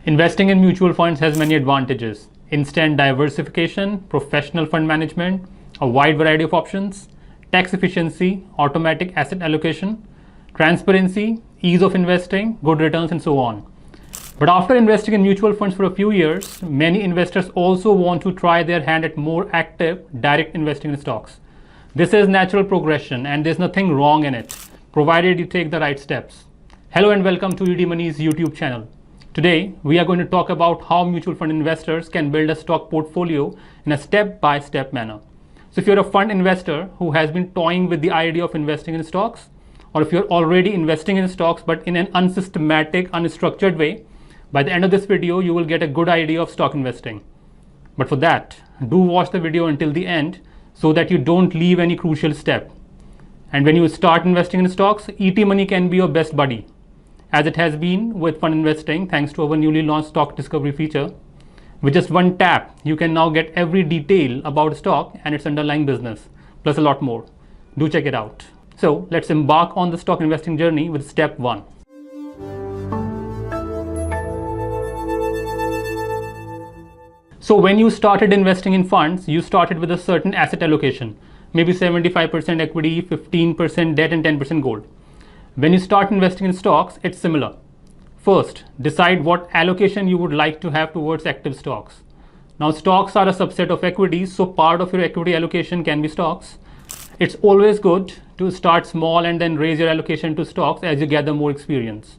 Investing in mutual funds has many advantages: instant diversification, professional fund management, a wide variety of options, tax efficiency, automatic asset allocation, transparency, ease of investing, good returns, and so on. But after investing in mutual funds for a few years, many investors also want to try their hand at more active, direct investing in stocks. This is natural progression and there's nothing wrong in it, provided you take the right steps. Hello and welcome to ED Money's YouTube channel. Today, we are going to talk about how mutual fund investors can build a stock portfolio in a step-by-step manner. So if you're a fund investor who has been toying with the idea of investing in stocks, or if you're already investing in stocks but in an unsystematic, unstructured way, by the end of this video, you will get a good idea of stock investing. But for that, do watch the video until the end so that you don't leave any crucial step. And when you start investing in stocks, ET Money can be your best buddy, as it has been with fund investing thanks to our newly launched stock discovery feature. With just one tap, you can now get every detail about a stock and its underlying business, plus a lot more. Do check it out. So let's embark on the stock investing journey with step 1. So when you started investing in funds, you started with a certain asset allocation, maybe 75% equity, 15% debt, and 10% gold. When you start investing in stocks, it's similar. First, decide what allocation you would like to have towards active stocks. Now, stocks are a subset of equities, so part of your equity allocation can be stocks. It's always good to start small and then raise your allocation to stocks as you gather more experience.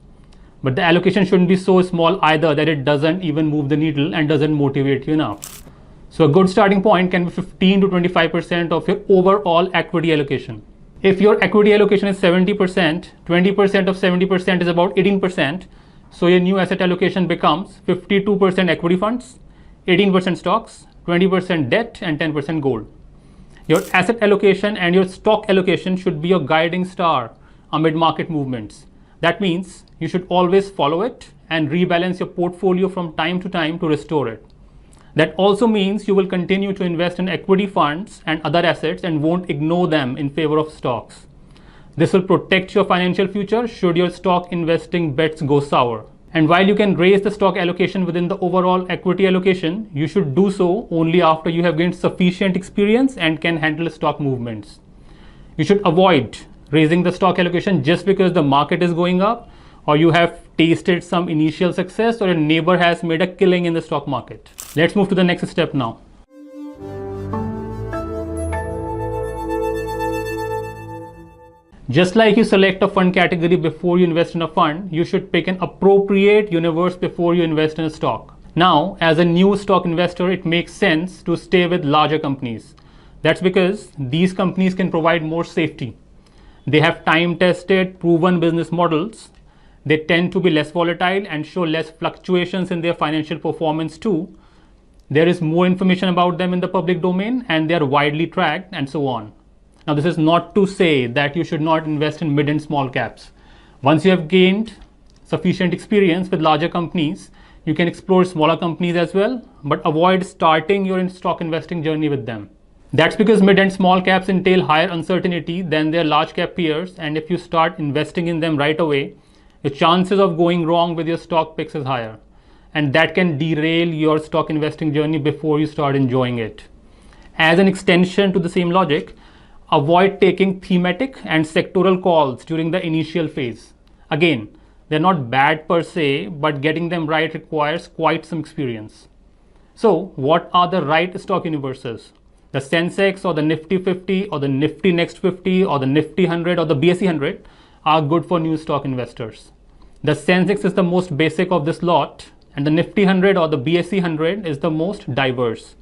But the allocation shouldn't be so small either that it doesn't even move the needle and doesn't motivate you enough. So a good starting point can be 15 to 25% of your overall equity allocation. If your equity allocation is 70%, 20% of 70% is about 18%. So your new asset allocation becomes 52% equity funds, 18% stocks, 20% debt, and 10% gold. Your asset allocation and your stock allocation should be your guiding star amid market movements. That means you should always follow it and rebalance your portfolio from time to time to restore it. That also means you will continue to invest in equity funds and other assets and won't ignore them in favor of stocks. This will protect your financial future should your stock investing bets go sour. And while you can raise the stock allocation within the overall equity allocation, you should do so only after you have gained sufficient experience and can handle stock movements. You should avoid raising the stock allocation just because the market is going up, or you have tasted some initial success, or your neighbor has made a killing in the stock market. Let's move to the next step now. Just like you select a fund category before you invest in a fund, you should pick an appropriate universe before you invest in a stock. Now, as a new stock investor, it makes sense to stay with larger companies. That's because these companies can provide more safety. They have time-tested, proven business models. They tend to be less volatile and show less fluctuations in their financial performance too. There is more information about them in the public domain and they are widely tracked and so on. Now, this is not to say that you should not invest in mid and small caps. Once you have gained sufficient experience with larger companies, you can explore smaller companies as well, but avoid starting your stock investing journey with them. That's because mid and small caps entail higher uncertainty than their large cap peers, and if you start investing in them right away, the chances of going wrong with your stock picks is higher, and that can derail your stock investing journey before you start enjoying it. As an extension to the same logic, avoid taking thematic and sectoral calls during the initial phase. Again, they're not bad per se, but getting them right requires quite some experience. So, what are the right stock universes? The Sensex or the Nifty 50 or the Nifty Next 50 or the Nifty 100 or the BSE 100 are good for new stock investors. The Sensex is the most basic of this lot, and the Nifty 100 or the BSE 100 is the most diverse.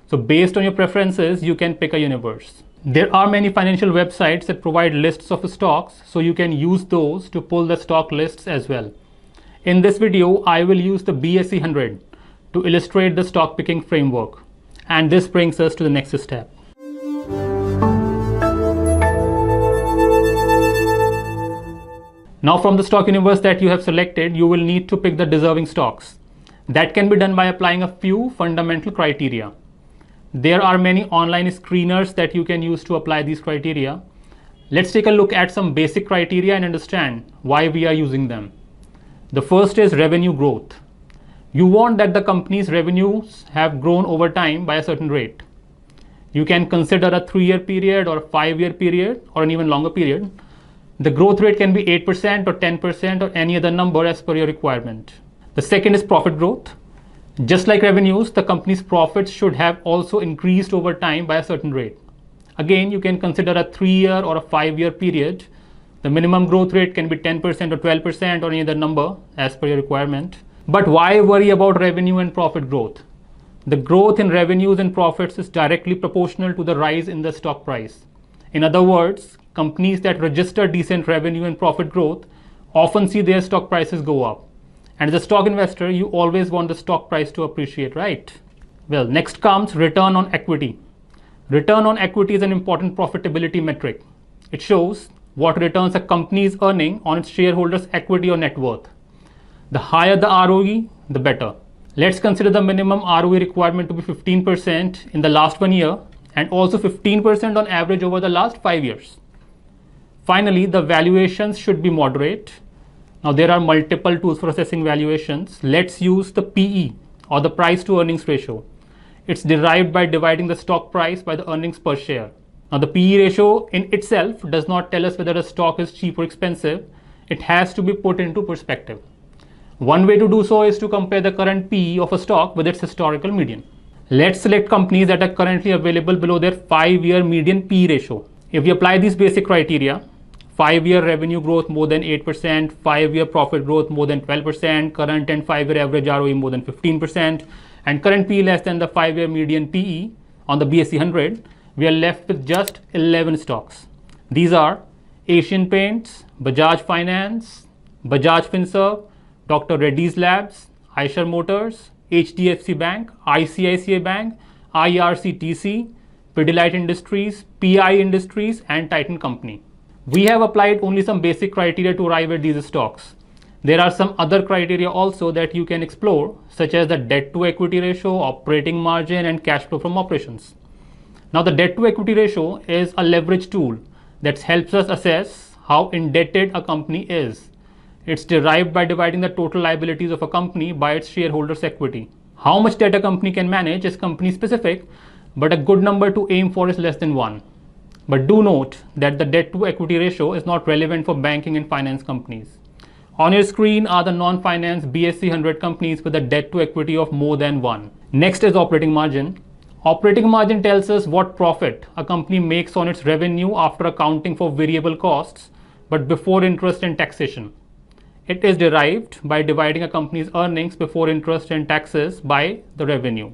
So based on your preferences, you can pick a universe. There are many financial websites that provide lists of stocks, so you can use those to pull the stock lists as well. In this video, I will use the BSE 100 to illustrate the stock picking framework. And this brings us to the next step. Now from the stock universe that you have selected, you will need to pick the deserving stocks. That can be done by applying a few fundamental criteria. There are many online screeners that you can use to apply these criteria. Let's take a look at some basic criteria and understand why we are using them. The first is revenue growth. You want that the company's revenues have grown over time by a certain rate. You can consider a 3-year period or a 5-year period or an even longer period. The growth rate can be 8% or 10% or any other number as per your requirement. The second is profit growth. Just like revenues, the company's profits should have also increased over time by a certain rate. Again, you can consider a 3-year or a 5-year period. The minimum growth rate can be 10% or 12% or any other number as per your requirement. But why worry about revenue and profit growth? The growth in revenues and profits is directly proportional to the rise in the stock price. In other words, companies that register decent revenue and profit growth often see their stock prices go up. And as a stock investor, you always want the stock price to appreciate, right? Well, next comes return on equity. Return on equity is an important profitability metric. It shows what returns a company is earning on its shareholders' equity or net worth. The higher the ROE, the better. Let's consider the minimum ROE requirement to be 15% in the last 1 year and also 15% on average over the last 5 years. Finally, the valuations should be moderate. Now, there are multiple tools for assessing valuations. Let's use the PE or the price to earnings ratio. It's derived by dividing the stock price by the earnings per share. Now, the PE ratio in itself does not tell us whether a stock is cheap or expensive. It has to be put into perspective. One way to do so is to compare the current PE of a stock with its historical median. Let's select companies that are currently available below their 5-year median PE ratio. If we apply these basic criteria, 5-year revenue growth more than 8%, 5-year profit growth more than 12%, current and 5-year average ROE more than 15%, and current PE less than the 5-year median PE on the BSE 100, we are left with just 11 stocks. These are Asian Paints, Bajaj Finance, Bajaj Finserv, Dr. Reddy's Labs, Eicher Motors, HDFC Bank, ICICI Bank, IRCTC, Pidilite Industries, PI Industries, and Titan Company. We have applied only some basic criteria to arrive at these stocks. There are some other criteria also that you can explore, such as the debt to equity ratio, operating margin, and cash flow from operations. Now, the debt to equity ratio is a leverage tool that helps us assess how indebted a company is. It's derived by dividing the total liabilities of a company by its shareholders' equity. How much debt a company can manage is company specific, but a good number to aim for is less than 1. But do note that the debt to equity ratio is not relevant for banking and finance companies. On your screen are the non-finance BSE 100 companies with a debt to equity of more than 1. Next is operating margin. Operating margin tells us what profit a company makes on its revenue after accounting for variable costs, but before interest and taxation. It is derived by dividing a company's earnings before interest and taxes by the revenue.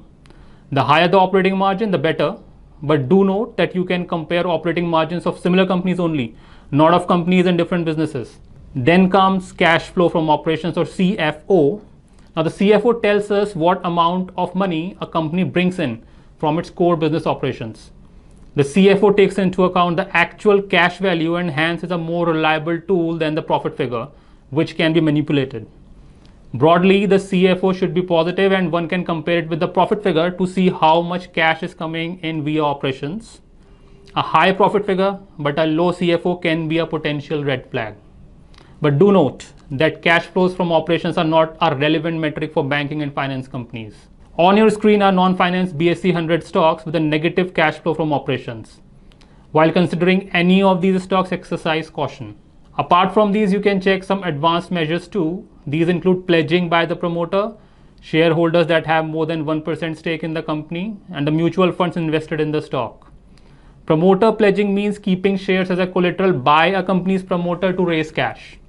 The higher the operating margin, the better. But do note that you can compare operating margins of similar companies only, not of companies in different businesses. Then comes cash flow from operations, or CFO. Now, the CFO tells us what amount of money a company brings in from its core business operations. The CFO takes into account the actual cash value and hence is a more reliable tool than the profit figure, which can be manipulated. Broadly, the CFO should be positive and one can compare it with the profit figure to see how much cash is coming in via operations. A high profit figure but a low CFO can be a potential red flag. But do note that cash flows from operations are not a relevant metric for banking and finance companies. On your screen are non-finance BSE 100 stocks with a negative cash flow from operations. While considering any of these stocks, exercise caution. Apart from these, you can check some advanced measures too. These include pledging by the promoter, shareholders that have more than 1% stake in the company, and the mutual funds invested in the stock. Promoter pledging means keeping shares as a collateral by a company's promoter to raise cash.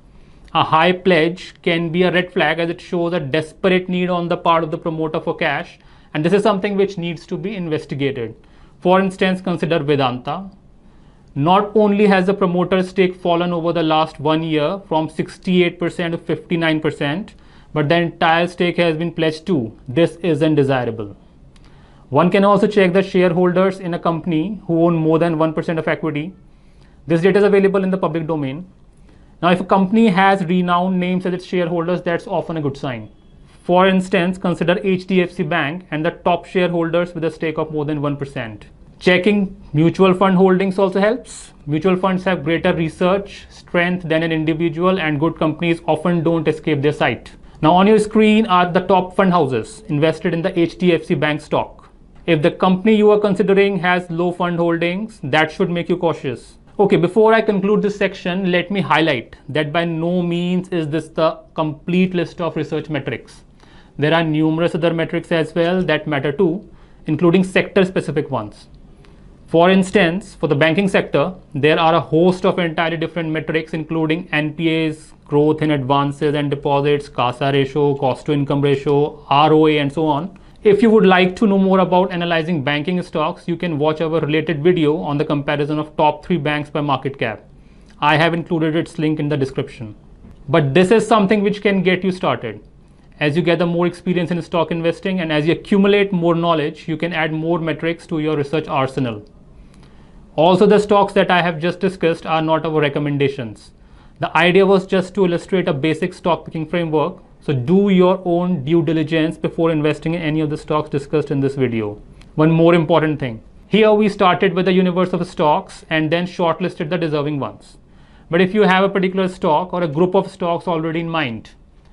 A high pledge can be a red flag as it shows a desperate need on the part of the promoter for cash, and this is something which needs to be investigated. For instance, consider Vedanta. Not only has the promoter's stake fallen over the last 1 year from 68% to 59%, but the entire stake has been pledged too. This isn't desirable. One can also check the shareholders in a company who own more than 1% of equity. This data is available in the public domain. Now, if a company has renowned names as its shareholders, that's often a good sign. For instance, consider HDFC Bank and the top shareholders with a stake of more than 1%. Checking mutual fund holdings also helps. Mutual funds have greater research strength than an individual, and good companies often don't escape their sight. Now on your screen are the top fund houses invested in the HDFC Bank stock. If the company you are considering has low fund holdings, that should make you cautious. Okay, before I conclude this section, let me highlight that by no means is this the complete list of research metrics. There are numerous other metrics as well that matter too, including sector-specific ones. For instance, for the banking sector, there are a host of entirely different metrics, including NPAs, growth in advances and deposits, CASA ratio, cost to income ratio, ROA, and so on. If you would like to know more about analyzing banking stocks, you can watch our related video on the comparison of top 3 banks by market cap. I have included its link in the description. But this is something which can get you started. As you gather more experience in stock investing and as you accumulate more knowledge, you can add more metrics to your research arsenal. Also, the stocks that I have just discussed are not our recommendations. The idea was just to illustrate a basic stock picking framework, so do your own due diligence before investing in any of the stocks discussed in this video. One more important thing. Here we started with the universe of stocks and then shortlisted the deserving ones. But if you have a particular stock or a group of stocks already in mind,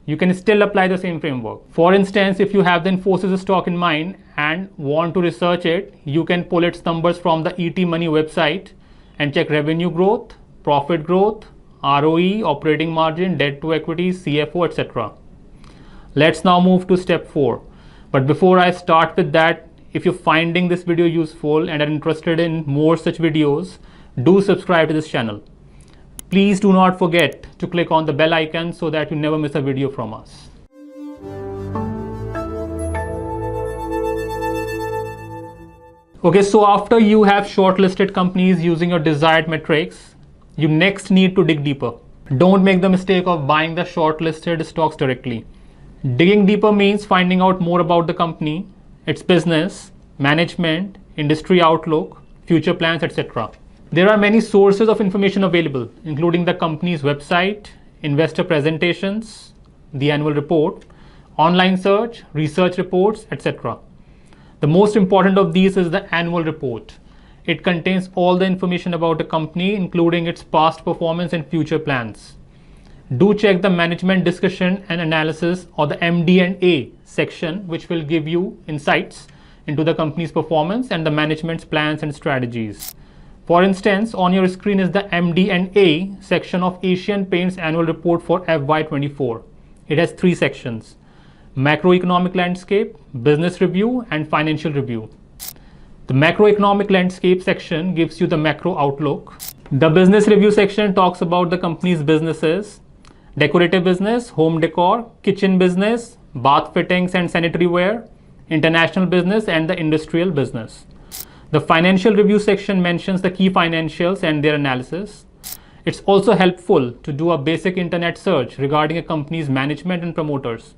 you can still apply the same framework. For instance, if you have the Infosys stock in mind and want to research it, you can pull its numbers from the ET Money website and check revenue growth, profit growth, ROE, operating margin, debt to equity, CFO, etc. Let's now move to step 4. But before I start with that, if you're finding this video useful and are interested in more such videos, do subscribe to this channel. Please do not forget to click on the bell icon so that you never miss a video from us. Okay, so after you have shortlisted companies using your desired metrics, you next need to dig deeper. Don't make the mistake of buying the shortlisted stocks directly. Digging deeper means finding out more about the company, its business, management, industry outlook, future plans, etc. There are many sources of information available, including the company's website, investor presentations, the annual report, online search, research reports, etc. The most important of these is the annual report. It contains all the information about the company, including its past performance and future plans. Do check the management discussion and analysis or the MD&A section, which will give you insights into the company's performance and the management's plans and strategies. For instance, on your screen is the MD&A section of Asian Paints annual report for FY24. It has 3 sections: macroeconomic landscape, business review, and financial review. The macroeconomic landscape section gives you the macro outlook. The business review section talks about the company's businesses: decorative business, home decor, kitchen business, bath fittings and sanitary ware, international business, and the industrial business. The financial review section mentions the key financials and their analysis. It's also helpful to do a basic internet search regarding a company's management and promoters.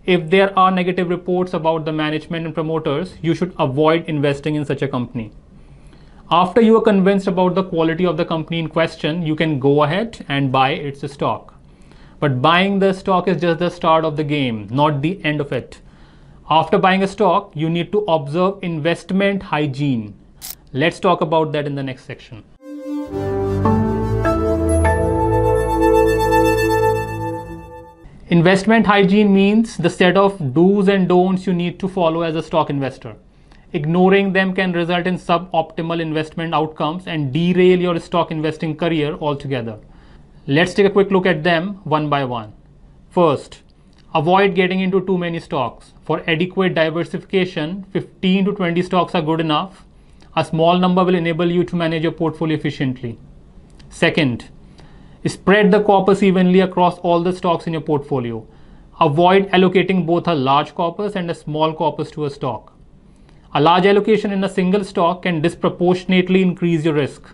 If there are negative reports about the management and promoters, you should avoid investing in such a company. After you are convinced about the quality of the company in question, you can go ahead and buy its stock. But buying the stock is just the start of the game, not the end of it. After buying a stock, you need to observe investment hygiene. Let's talk about that in the next section. Investment hygiene means the set of do's and don'ts you need to follow as a stock investor. Ignoring them can result in suboptimal investment outcomes and derail your stock investing career altogether. Let's take a quick look at them one by one. First, avoid getting into too many stocks. For adequate diversification, 15 to 20 stocks are good enough. A small number will enable you to manage your portfolio efficiently. Second, spread the corpus evenly across all the stocks in your portfolio. Avoid allocating both a large corpus and a small corpus to a stock. A large allocation in a single stock can disproportionately increase your risk,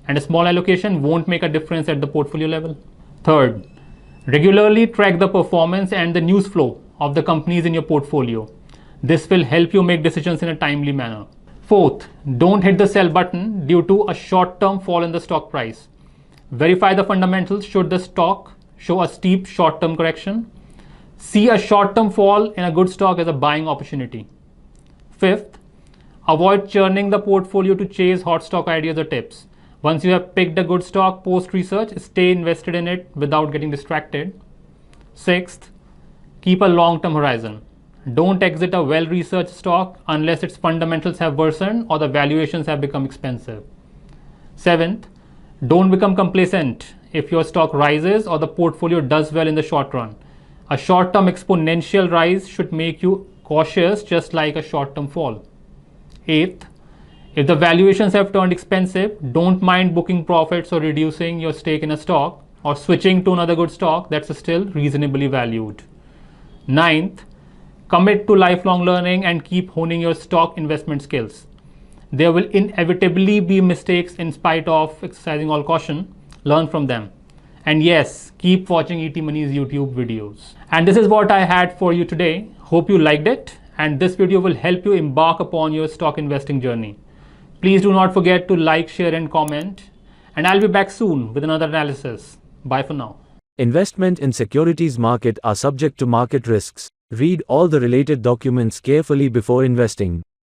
and a small allocation won't make a difference at the portfolio level. Third, regularly track the performance and the news flow of the companies in your portfolio. This will help you make decisions in a timely manner. Fourth, don't hit the sell button due to a short-term fall in the stock price. Verify the fundamentals should the stock show a steep short-term correction. See a short-term fall in a good stock as a buying opportunity. Fifth, Avoid churning the portfolio to chase hot stock ideas or tips. Once you have picked a good stock post research, stay invested in it without getting distracted. Sixth, keep a long term horizon. Don't exit a well researched stock unless its fundamentals have worsened or the valuations have become expensive. Seventh, don't become complacent if your stock rises or the portfolio does well in the short run. A short term exponential rise should make you cautious, just like a short term fall. Eighth, if the valuations have turned expensive, don't mind booking profits or reducing your stake in a stock or switching to another good stock that's still reasonably valued. Ninth, commit to lifelong learning and keep honing your stock investment skills. There will inevitably be mistakes in spite of exercising all caution. Learn from them. And yes, keep watching ET Money's YouTube videos. And this is what I had for you today. Hope you liked it. And this video will help you embark upon your stock investing journey. Please do not forget to like, share, and comment. And I'll be back soon with another analysis. Bye for now. Investment in securities market are subject to market risks. Read all the related documents carefully before investing.